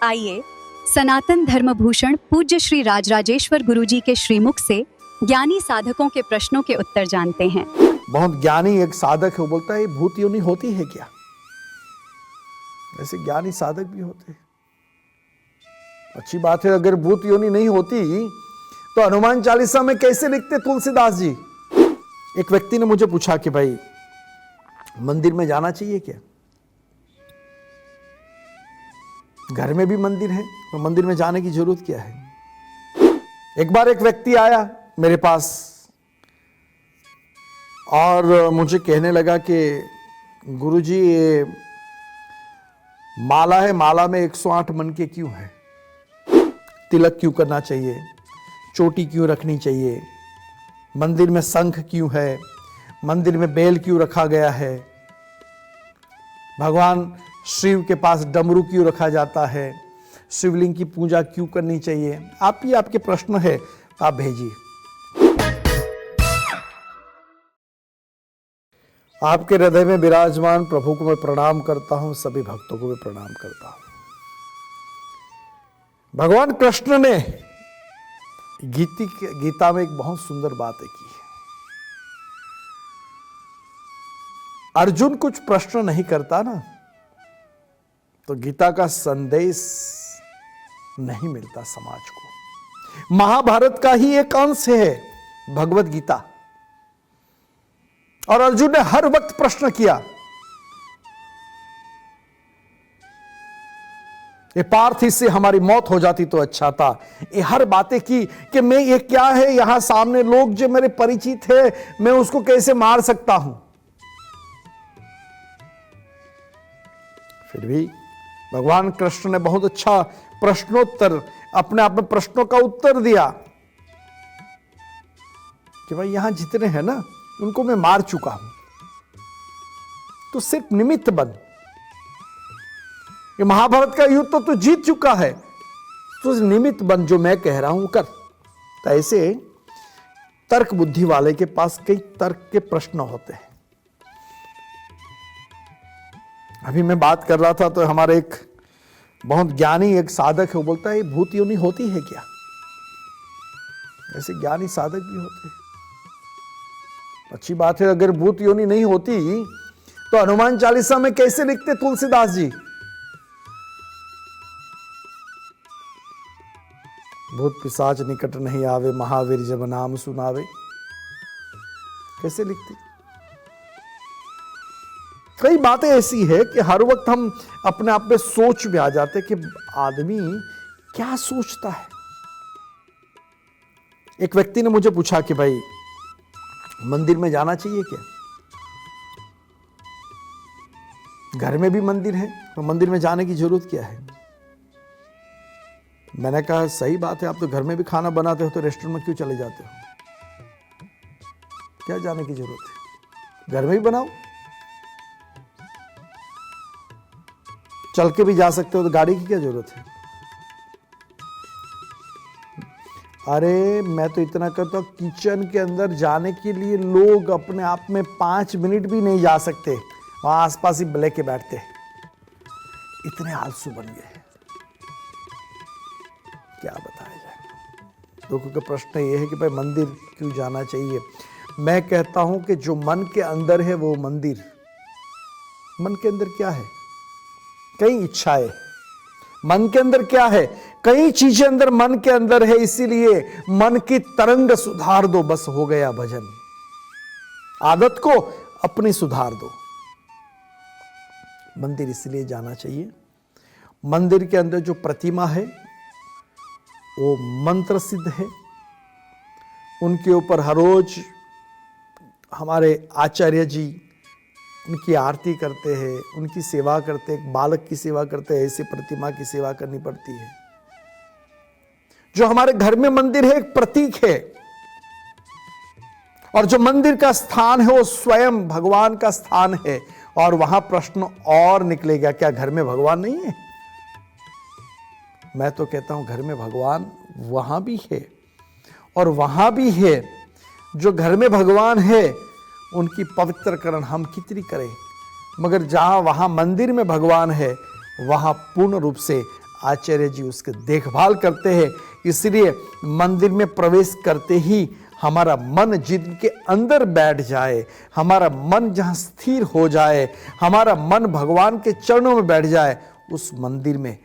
आइए सनातन धर्मभूषण पूज्य श्री राजराजेश्वर गुरुजी के श्रीमुख से ज्ञानी साधकों के प्रश्नों के उत्तर जानते हैं। बहुत ज्ञानी एक साधक है, वो बोलता है भूत योनि होती है क्या? ऐसे ज्ञानी साधक भी होते हैं। अच्छी बात है, अगर भूत योनि नहीं होती तो हनुमान चालीसा में कैसे लिखते तुलसीदास जी? एक व्यक्ति ने मुझे पूछा कि भाई मंदिर में जाना चाहिए क्या? घर में भी मंदिर है तो मंदिर में जाने की जरूरत क्या है? एक बार एक व्यक्ति आया मेरे पास और मुझे कहने लगा कि गुरुजी ये माला है, माला में 108 मनके क्यों है? तिलक क्यों करना चाहिए? चोटी क्यों रखनी चाहिए? मंदिर में शंख क्यों है? मंदिर में बेल क्यों रखा गया है? भगवान शिव के पास डमरू क्यों रखा जाता है? शिवलिंग की पूजा क्यों करनी चाहिए? आपके प्रश्न है तो आप भेजिए। आपके हृदय में विराजमान प्रभु को मैं प्रणाम करता हूं, सभी भक्तों को मैं प्रणाम करता हूं। भगवान कृष्ण ने गीता में एक बहुत सुंदर बात की है। अर्जुन कुछ प्रश्न नहीं करता ना तो गीता का संदेश नहीं मिलता समाज को। महाभारत का ही एक अंश है भगवत गीता, और अर्जुन ने हर वक्त प्रश्न किया, ये पार्थ इससे हमारी मौत हो जाती तो अच्छा था। ये हर बातें की कि मैं ये क्या है, यहां सामने लोग जो मेरे परिचित है, मैं उसको कैसे मार सकता हूं। फिर भी भगवान कृष्ण ने बहुत अच्छा प्रश्नोत्तर, अपने आप में प्रश्नों का उत्तर दिया कि भाई यहां जितने हैं ना उनको मैं मार चुका हूं, तो सिर्फ निमित्त बन। ये महाभारत का युद्ध तो तू जीत चुका है, तो निमित्त बन, जो मैं कह रहा हूं कर। तो ऐसे तर्क बुद्धि वाले के पास कई तर्क के प्रश्न होते हैं। अभी मैं बात कर रहा था तो हमारे एक बहुत ज्ञानी एक साधक है, वो बोलता है भूत योनि होती है क्या? ऐसे ज्ञानी साधक भी होते हैं। अच्छी बात है, अगर भूत योनि नहीं होती तो हनुमान चालीसा में कैसे लिखते तुलसीदास जी? भूत पिशाच निकट नहीं आवे, महावीर जब नाम सुनावे, कैसे लिखते? कई बातें ऐसी है कि हर वक्त हम अपने आप में सोच में आ जाते कि आदमी क्या सोचता है। एक व्यक्ति ने मुझे पूछा कि भाई मंदिर में जाना चाहिए क्या? घर में भी मंदिर है तो मंदिर में जाने की जरूरत क्या है? मैंने कहा सही बात है, आप तो घर में भी खाना बनाते हो तो रेस्टोरेंट में क्यों चले जाते हो? क्या जाने की जरूरत है? घर में भी बनाओ, चल के भी जा सकते हो तो गाड़ी की क्या जरूरत है? अरे मैं तो इतना कहता हूं, किचन के अंदर जाने के लिए लोग अपने आप में 5 मिनट भी नहीं जा सकते, वहां आसपास ही ब्लैक के बैठते, इतने आलसू बन गए। क्या बताया जाए? लोगों का प्रश्न ये है कि भाई मंदिर क्यों जाना चाहिए? मैं कहता हूं कि जो मन के अंदर है वो मंदिर। मन के अंदर क्या है? कई इच्छाएं। मन के अंदर क्या है? कई चीजें अंदर मन के अंदर है, इसीलिए मन की तरंग सुधार दो, बस हो गया भजन। आदत को अपनी सुधार दो। मंदिर इसलिए जाना चाहिए, मंदिर के अंदर जो प्रतिमा है वो मंत्र सिद्ध है, उनके ऊपर हर रोज हमारे आचार्य जी उनकी आरती करते हैं, उनकी सेवा करते हैं, एक बालक की सेवा करते हैं, ऐसे प्रतिमा की सेवा करनी पड़ती है। जो हमारे घर में मंदिर है एक प्रतीक है, और जो मंदिर का स्थान है वो स्वयं भगवान का स्थान है। और वहां प्रश्न और निकलेगा, क्या घर में भगवान नहीं है? मैं तो कहता हूं घर में भगवान वहां भी है और वहां भी है। जो घर में भगवान है उनकी पवित्रकरण हम कितनी करें, मगर जहां वहां मंदिर में भगवान है वहां पूर्ण रूप से आचार्य जी उसकी देखभाल करते हैं। इसलिए मंदिर में प्रवेश करते ही हमारा मन जिनके अंदर बैठ जाए, हमारा मन जहां स्थिर हो जाए, हमारा मन भगवान के चरणों में बैठ जाए, उस मंदिर में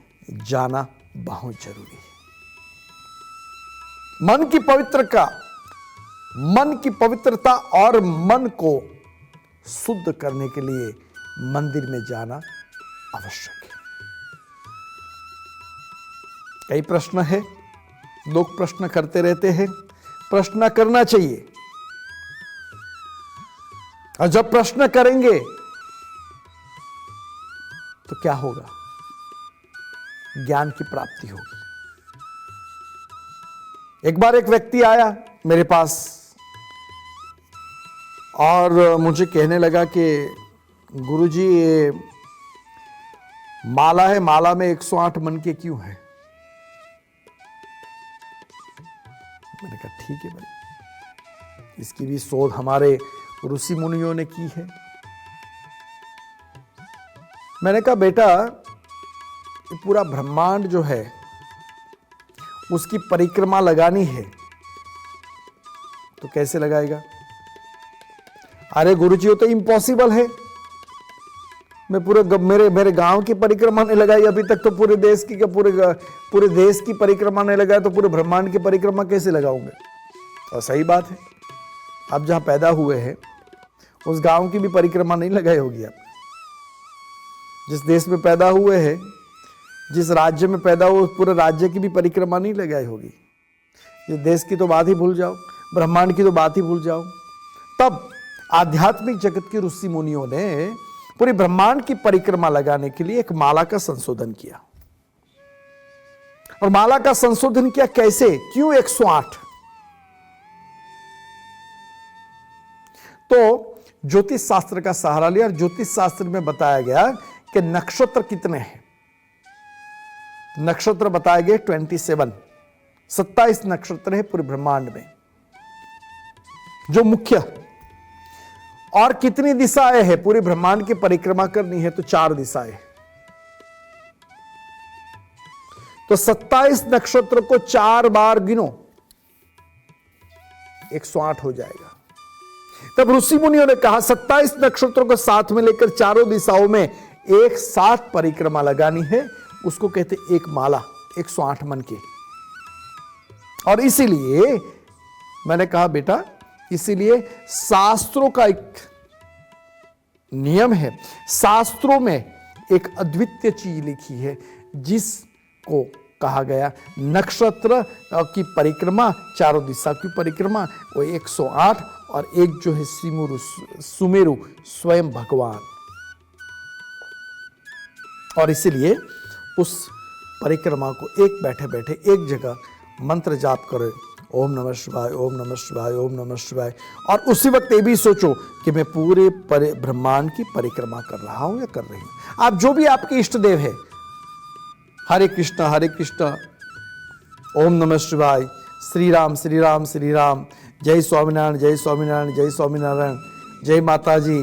जाना बहुत जरूरी है। मन की पवित्रता और मन को शुद्ध करने के लिए मंदिर में जाना आवश्यक है। कई प्रश्न है, लोग प्रश्न करते रहते हैं। प्रश्न करना चाहिए, और जब प्रश्न करेंगे तो क्या होगा? ज्ञान की प्राप्ति होगी। एक बार एक व्यक्ति आया मेरे पास और मुझे कहने लगा कि गुरुजी ये माला है, माला में 108 मन के क्यों है? मैंने कहा ठीक है भाई, इसकी भी शोध हमारे ऋषि मुनियों ने की है। मैंने कहा बेटा, ये पूरा ब्रह्मांड जो है उसकी परिक्रमा लगानी है तो कैसे लगाएगा? अरे गुरुजी, वो तो इम्पॉसिबल है। मैं मेरे गांव की परिक्रमा नहीं लगाई अभी तक, तो पूरे देश की पूरे देश की परिक्रमा नहीं लगाया तो पूरे ब्रह्मांड की परिक्रमा कैसे लगाऊंगे? और सही बात है, आप जहां पैदा हुए हैं उस गांव की भी परिक्रमा नहीं लगाई होगी आप। जिस देश में पैदा हुए हैं, जिस राज्य में पैदा हुए, पूरे राज्य की भी परिक्रमा नहीं लगाई होगी। ये देश की तो बात ही भूल जाओ, ब्रह्मांड की तो बात ही भूल जाओ। तब आध्यात्मिक जगत के ऋषि मुनियों ने पूरे ब्रह्मांड की परिक्रमा लगाने के लिए एक माला का संशोधन किया। और माला का संशोधन किया कैसे, क्यों 108? तो ज्योतिष शास्त्र का सहारा लिया, और ज्योतिष शास्त्र में बताया गया कि नक्षत्र कितने हैं। नक्षत्र बताए गए 27 नक्षत्र है पूरे ब्रह्मांड में जो मुख्य। और कितनी दिशाएं हैं? पूरे ब्रह्मांड की परिक्रमा करनी है तो 4 दिशाएं। तो 27 नक्षत्र को 4 बार गिनो, 108 हो जाएगा। तब ऋषि मुनियों ने कहा 27 नक्षत्रों को साथ में लेकर चारों दिशाओं में एक साथ परिक्रमा लगानी है, उसको कहते एक माला, 108 मन की। और इसीलिए मैंने कहा बेटा, इसीलिए शास्त्रों का एक नियम है, शास्त्रों में एक अद्वितीय चीज लिखी है जिसको कहा गया नक्षत्र की परिक्रमा, चारों दिशा की परिक्रमा, वो 108। और एक जो है सुमेरु स्वयं भगवान। और इसीलिए उस परिक्रमा को एक बैठे बैठे एक जगह मंत्र जाप करो, ओम नमः शिवाय, ओम नमः शिवाय, ओम नमः शिवाय। और उसी वक्त ये भी सोचो कि मैं पूरे ब्रह्मांड की परिक्रमा कर रहा हूं या कर रही हूं। आप जो भी आपके इष्ट देव है, हरे कृष्ण ओम नमः शिवाय, श्री राम श्री राम श्री राम, जय स्वामीनारायण जय स्वामीनारायण जय स्वामीनारायण, जय माता जी,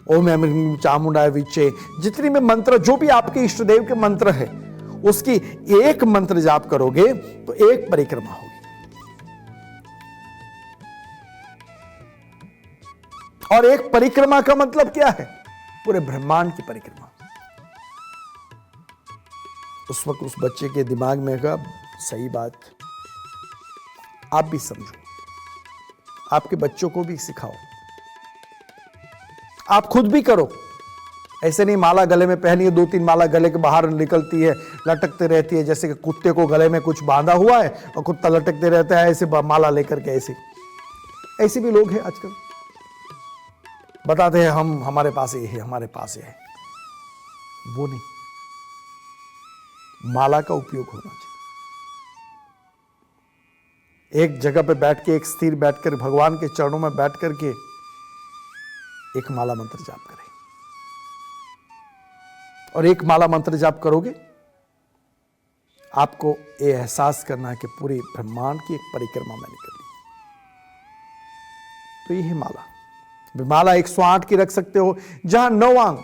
ओम ऐं चामुंडाय विचे, जितनी में मंत्र, जो भी आपके इष्ट देव के मंत्र है, उसकी एक मंत्र जाप करोगे तो एक परिक्रमा होगी। और एक परिक्रमा का मतलब क्या है? पूरे ब्रह्मांड की परिक्रमा। उस वक्त उस बच्चे के दिमाग में कहा, सही बात, आप भी समझो, आपके बच्चों को भी सिखाओ, आप खुद भी करो। ऐसे नहीं माला गले में पहनी है, 2-3 माला गले के बाहर निकलती है, लटकते रहती है, जैसे कि कुत्ते को गले में कुछ बांधा हुआ है और कुत्ता लटकते रहता है ऐसे माला लेकर के। ऐसे भी लोग हैं आजकल, बताते हैं हम, हमारे पास ये है, हमारे पास ये है। वो नहीं, माला का उपयोग होना चाहिए। एक जगह पे बैठ के, एक स्थिर बैठकर भगवान के चरणों में बैठ करके एक माला मंत्र जाप करें। और एक माला मंत्र जाप करोगे, आपको ये एहसास करना है कि पूरे ब्रह्मांड की एक परिक्रमा मैंने कर ली। तो ये है माला। माला 108 की रख सकते हो, जहां 9 अंक,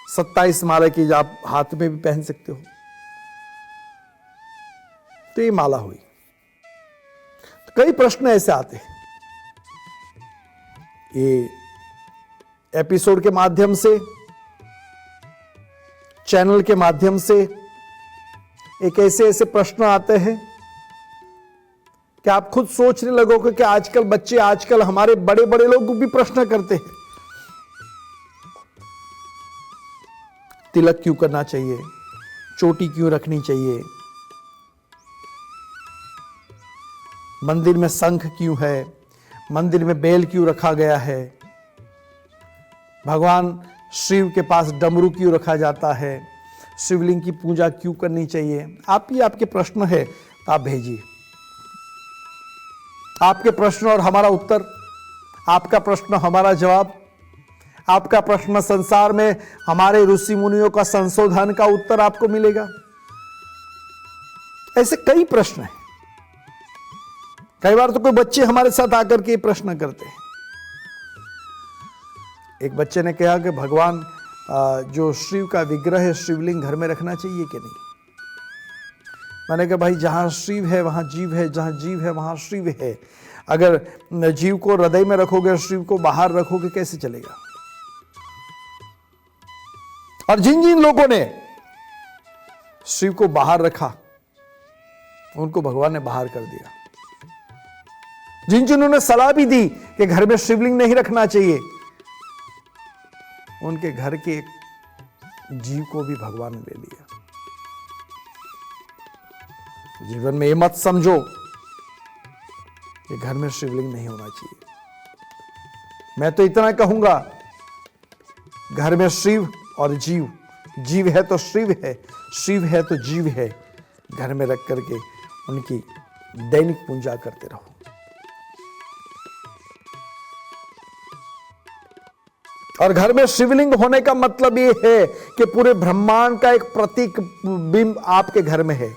27 माला की आप हाथ में भी पहन सकते हो। तो ये माला हुई। तो कई प्रश्न ऐसे आते हैं, ये एपिसोड के माध्यम से, चैनल के माध्यम से एक ऐसे ऐसे प्रश्न आते हैं कि आप खुद सोचने लगोगे कि आजकल बच्चे, आजकल हमारे बड़े बड़े लोग भी प्रश्न करते हैं, तिलक क्यों करना चाहिए, चोटी क्यों रखनी चाहिए, मंदिर में शंख क्यों है, मंदिर में बेल क्यों रखा गया है, भगवान शिव के पास डमरू क्यों रखा जाता है, शिवलिंग की पूजा क्यों करनी चाहिए। आप ही आपके प्रश्न है तो आप भेजिए, आपके प्रश्न और हमारा उत्तर, आपका प्रश्न हमारा जवाब, आपका प्रश्न संसार में हमारे ऋषि मुनियों का संशोधन का उत्तर आपको मिलेगा। ऐसे कई प्रश्न हैं। कई बार तो कोई बच्चे हमारे साथ आकर के प्रश्न करते हैं। एक बच्चे ने कहा कि भगवान जो शिव का विग्रह है, शिवलिंग घर में रखना चाहिए कि नहीं। मैंने कहा भाई, जहां शिव है वहां जीव है, जहां जीव है वहां शिव है। अगर जीव को हृदय में रखोगे, शिव को बाहर रखोगे, कैसे चलेगा। और जिन जिन लोगों ने शिव को बाहर रखा, उनको भगवान ने बाहर कर दिया। जिन जिन्होंने सलाह भी दी कि घर में शिवलिंग नहीं रखना चाहिए, उनके घर के जीव को भी भगवान ने ले लिया। जीवन में ये मत समझो कि घर में शिवलिंग नहीं होना चाहिए। मैं तो इतना कहूंगा, घर में शिव और जीव, जीव है तो शिव है, शिव है तो जीव है, घर में रख करके उनकी दैनिक पूजा करते रहो। और घर में शिवलिंग होने का मतलब ये है कि पूरे ब्रह्मांड का एक प्रतीक बिंब आपके घर में है।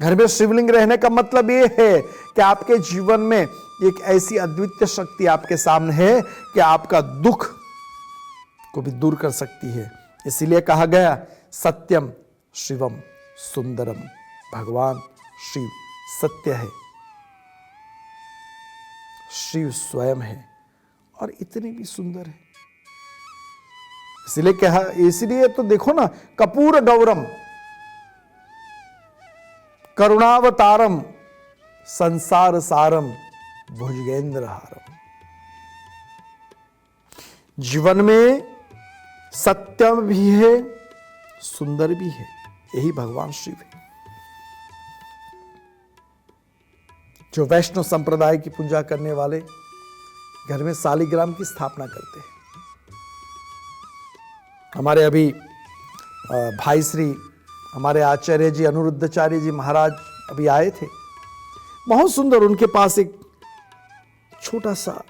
घर में शिवलिंग रहने का मतलब ये है कि आपके जीवन में एक ऐसी अद्वितीय शक्ति आपके सामने है कि आपका दुख को भी दूर कर सकती है। इसीलिए कहा गया, सत्यम शिवम सुंदरम। भगवान शिव सत्य है, शिव स्वयं है और इतने भी सुंदर है। इसलिए कहा, इसलिए तो देखो ना, कपूर गौरम करुणावतारम संसार सारम भुजगेंद्र हारम। जीवन में सत्यम भी है, सुंदर भी है, यही भगवान शिव है। जो वैष्णव संप्रदाय की पूजा करने वाले घर में शालिग्राम की स्थापना करते हैं। हमारे अभी भाई श्री हमारे आचार्य जी अनिरुद्धाचार्य जी महाराज अभी आए थे। बहुत सुंदर, उनके पास एक छोटा सा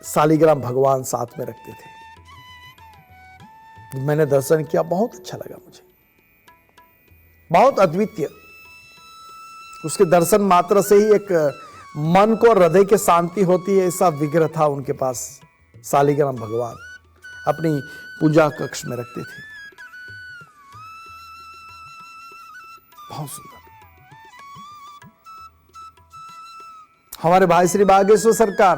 शालिग्राम भगवान साथ में रखते थे। मैंने दर्शन किया, बहुत अच्छा लगा मुझे, बहुत अद्वितीय। उसके दर्शन मात्र से ही एक मन को, हृदय के शांति होती है, ऐसा विग्रह था उनके पास। शालिग्राम भगवान अपनी पूजा कक्ष में रखते थे। बहुत सुंदर। हमारे भाई श्री बागेश्वर सरकार,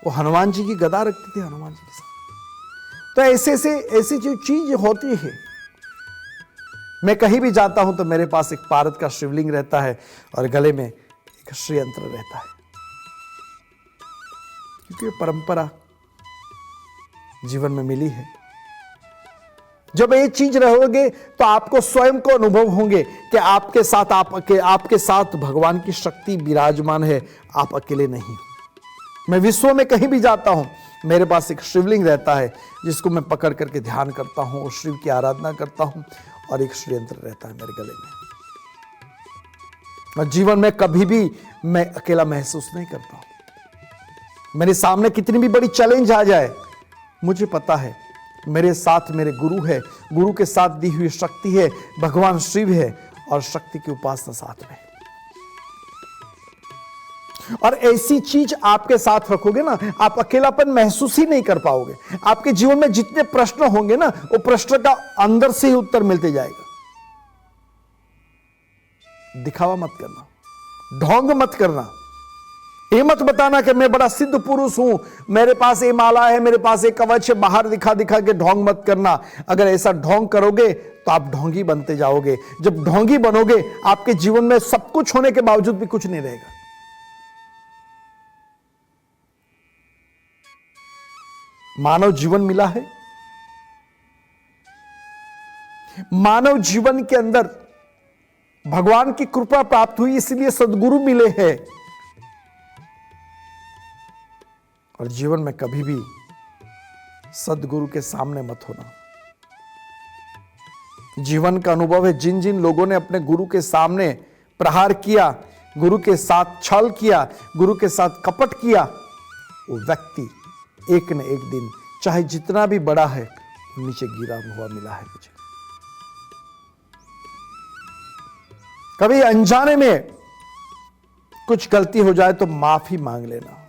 वो हनुमान जी की गदा रखते थे हनुमान जी के साथ। तो ऐसी जो चीज होती है, मैं कहीं भी जाता हूं तो मेरे पास एक पारद का शिवलिंग रहता है और गले में एक श्रीयंत्र रहता है, क्योंकि परंपरा जीवन में मिली है। जब ये चीज रहोगे तो आपको स्वयं को अनुभव होंगे कि आपके साथ भगवान की शक्ति विराजमान है, आप अकेले नहीं हो। मैं विश्व में कहीं भी जाता हूं, मेरे पास एक शिवलिंग रहता है जिसको मैं पकड़ करके ध्यान करता हूं और शिव की आराधना करता हूं, और एक श्रीयंत्र रहता है मेरे गले में। और जीवन में कभी भी मैं अकेला महसूस नहीं करता हूं। मेरे सामने कितनी भी बड़ी चैलेंज आ जाए, मुझे पता है मेरे साथ मेरे गुरु है, गुरु के साथ दी हुई शक्ति है, भगवान शिव है, और शक्ति की उपासना साथ में। और ऐसी चीज आपके साथ रखोगे ना, आप अकेलापन महसूस ही नहीं कर पाओगे। आपके जीवन में जितने प्रश्न होंगे ना, वो प्रश्न का अंदर से ही उत्तर मिलते जाएगा। दिखावा मत करना, ढोंग मत करना, ये मत बताना कि मैं बड़ा सिद्ध पुरुष हूं, मेरे पास ये माला है, मेरे पास एक कवच है, बाहर दिखा दिखा के ढोंग मत करना। अगर ऐसा ढोंग करोगे तो आप ढोंगी बनते जाओगे। जब ढोंगी बनोगे आपके जीवन में सब कुछ होने के बावजूद भी कुछ नहीं रहेगा। मानव जीवन मिला है, मानव जीवन के अंदर भगवान की कृपा प्राप्त हुई, इसलिए सद्गुरु मिले हैं। और जीवन में कभी भी सद्गुरु के सामने मत होना। जीवन का अनुभव है, जिन जिन लोगों ने अपने गुरु के सामने प्रहार किया, गुरु के साथ छल किया, गुरु के साथ कपट किया, वो व्यक्ति एक न एक दिन चाहे जितना भी बड़ा है नीचे गिरा हुआ मिला है मुझे। कभी अनजाने में कुछ गलती हो जाए तो माफी मांग लेना।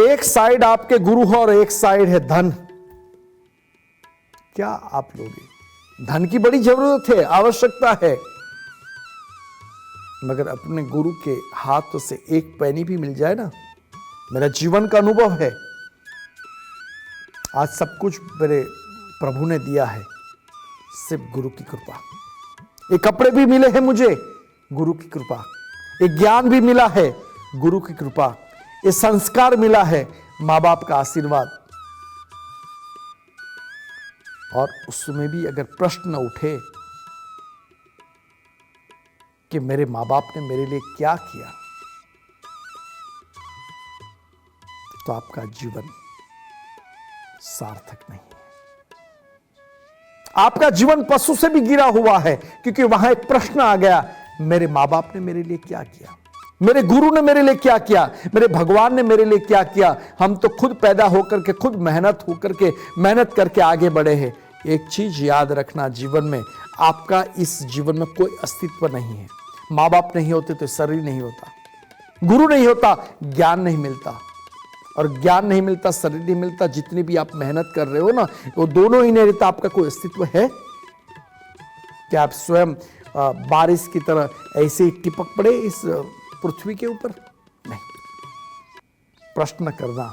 एक साइड आपके गुरु हो और एक साइड है धन। क्या आप लोगे? धन की बड़ी जरूरत है, आवश्यकता है, मगर अपने गुरु के हाथों से एक पैनी भी मिल जाए ना, मेरा जीवन का अनुभव है, आज सब कुछ मेरे प्रभु ने दिया है, सिर्फ गुरु की कृपा। ये कपड़े भी मिले हैं मुझे, गुरु की कृपा। ये ज्ञान भी मिला है, गुरु की कृपा। ये संस्कार मिला है, मां बाप का आशीर्वाद। और उसमें भी अगर प्रश्न उठे कि मेरे मां बाप ने मेरे लिए क्या किया, तो आपका जीवन सार्थक नहीं है। आपका जीवन पशु से भी गिरा हुआ है, क्योंकि वहां एक प्रश्न आ गया, मेरे मां बाप ने मेरे लिए क्या किया, मेरे गुरु ने मेरे लिए क्या किया, मेरे भगवान ने मेरे लिए क्या किया। हम तो खुद पैदा होकर के, खुद मेहनत करके आगे बढ़े हैं। एक चीज याद रखना, जीवन में आपका इस जीवन में कोई अस्तित्व नहीं है। माँ बाप नहीं होते तो शरीर नहीं होता, गुरु नहीं होता, ज्ञान नहीं मिलता, और ज्ञान नहीं मिलता, शरीर नहीं मिलता। जितनी भी आप मेहनत कर रहे हो ना, वो दोनों ही नहीं रहता। आपका कोई अस्तित्व है क्या? आप स्वयं बारिश की तरह ऐसे ही टिपक पड़े इस पृथ्वी के ऊपर? नहीं। प्रश्न करना,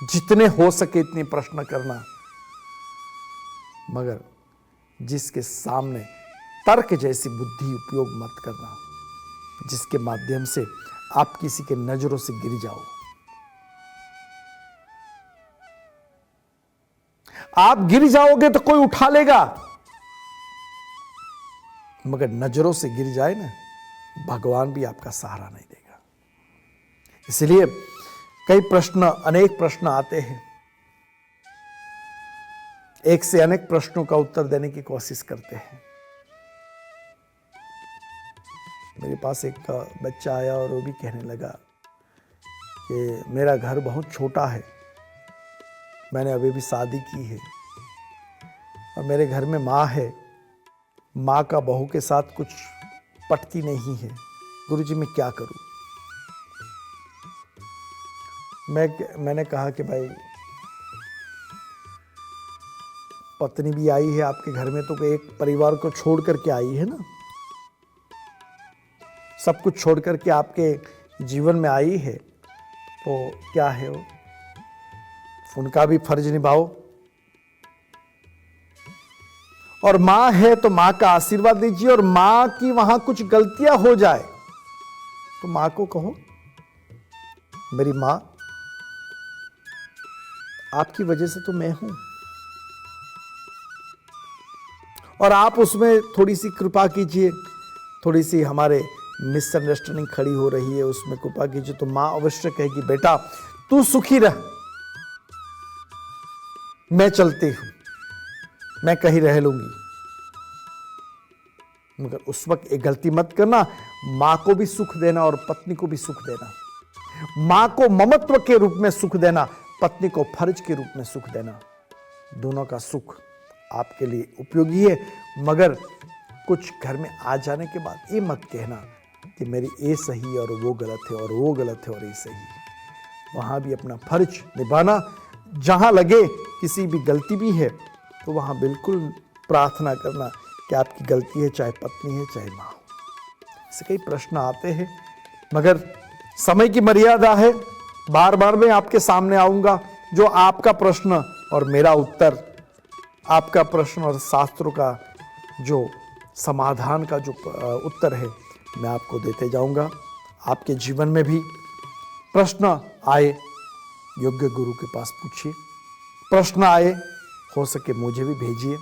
जितने हो सके इतने प्रश्न करना, मगर जिसके सामने तर्क जैसी बुद्धि उपयोग मत करना, जिसके माध्यम से आप किसी के नजरों से गिर जाओ। आप गिर जाओगे तो कोई उठा लेगा, मगर नजरों से गिर जाए ना, भगवान भी आपका सहारा नहीं देगा। इसलिए कई प्रश्न, अनेक प्रश्न आते हैं, एक से अनेक प्रश्नों का उत्तर देने की कोशिश करते हैं। मेरे पास एक बच्चा आया और वो भी कहने लगा कि मेरा घर बहुत छोटा है, मैंने अभी भी शादी की है, और मेरे घर में माँ है, माँ का बहू के साथ कुछ पटती नहीं है, गुरुजी मैं क्या करूं? मैंने कहा कि भाई पत्नी भी आई है आपके घर में, तो एक परिवार को छोड़ करके आई है ना, सब कुछ छोड़ करके आपके जीवन में आई है, तो क्या है वो, उनका भी फर्ज निभाओ। और मां है तो मां का आशीर्वाद दीजिए, और मां की वहां कुछ गलतियां हो जाए तो मां को कहो, मेरी मां आपकी वजह से तो मैं हूं, और आप उसमें थोड़ी सी कृपा कीजिए, थोड़ी सी हमारे मिसअंडरस्टैंडिंग खड़ी हो रही है, उसमें कृपा कीजिए। तो मां अवश्य कहेगी, बेटा तू सुखी रह, मैं चलती हूं, मैं कहीं रह लूंगी। मगर उस वक्त एक गलती मत करना, मां को भी सुख देना और पत्नी को भी सुख देना। मां को ममत्व के रूप में सुख देना, पत्नी को फर्ज के रूप में सुख देना। दोनों का सुख आपके लिए उपयोगी है, मगर कुछ घर में आ जाने के बाद ये मत कहना कि मेरी ये सही और वो गलत है, और वो गलत है और ये सही है। वहां भी अपना फर्ज निभाना। जहां लगे किसी भी गलती भी है तो वहां बिल्कुल प्रार्थना करना कि आपकी गलती है, चाहे पत्नी है चाहे माँ हो। ऐसे कई प्रश्न आते हैं, मगर समय की मर्यादा है। बार बार मैं आपके सामने आऊंगा, जो आपका प्रश्न और मेरा उत्तर, आपका प्रश्न और शास्त्रों का जो समाधान का जो उत्तर है, मैं आपको देते जाऊंगा। आपके जीवन में भी प्रश्न आए, योग्य गुरु के पास पूछिए। प्रश्न आए, हो सके मुझे भी भेजिए,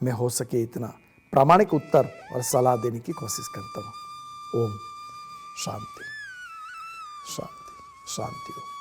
मैं हो सके इतना प्रामाणिक उत्तर और सलाह देने की कोशिश करता हूँ। ओम शांति शांति शांति। ओम।